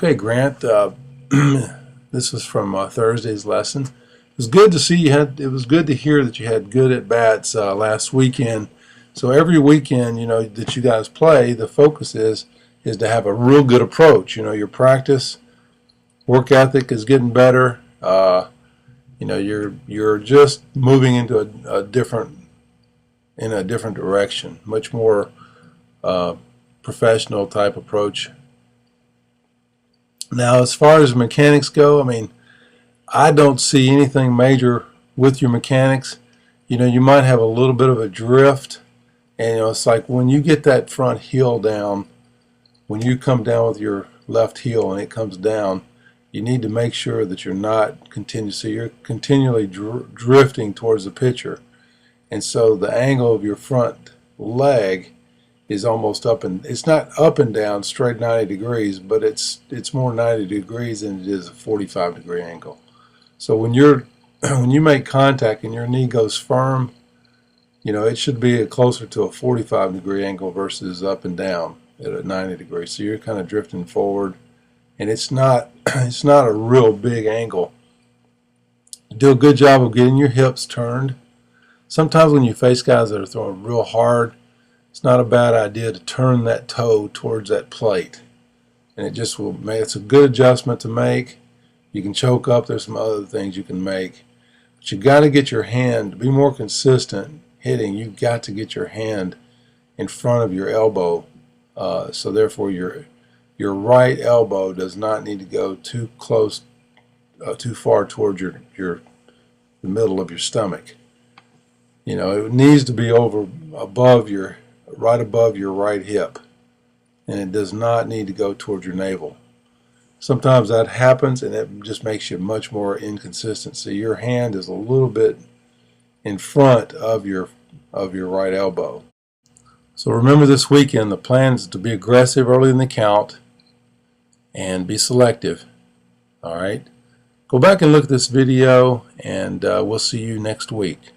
Okay, Grant, this was from Thursday's lesson. It was good to see you had. It was good to hear that you had good at bats last weekend. So every weekend, that you guys play, the focus is to have a real good approach. Your practice, work ethic is getting better. You're just moving into a different direction, much more professional type approach. Now, as far as mechanics go, I don't see anything major with your mechanics. You might have a little bit of a drift, and it's like when you get that front heel down, when you come down with your left heel and it comes down, you need to make sure that you're not you're continually drifting towards the pitcher, and so the angle of your front leg is almost up, and it's not up and down straight 90 degrees, but it's more 90 degrees than it is a 45-degree angle. So when you make contact and your knee goes firm, it should be closer to a 45-degree angle versus up and down at a 90 degrees. So you're kind of drifting forward, and it's not a real big angle. You do a good job of getting your hips turned. Sometimes when you face guys that are throwing real hard, it's not a bad idea to turn that toe towards that plate, and it's a good adjustment to make. You can choke up. There's some other things you can make, but you got to get your hand to be more consistent hitting. You got to get your hand in front of your elbow, so therefore your right elbow does not need to go too far towards the middle of your stomach. It needs to be right above your right hip, and it does not need to go towards your navel. Sometimes that happens, and it just makes you much more inconsistent. So your hand is a little bit in front of your right elbow. So remember, this weekend the plan is to be aggressive early in the count and be selective. All right, go back and look at this video, and we'll see you next week.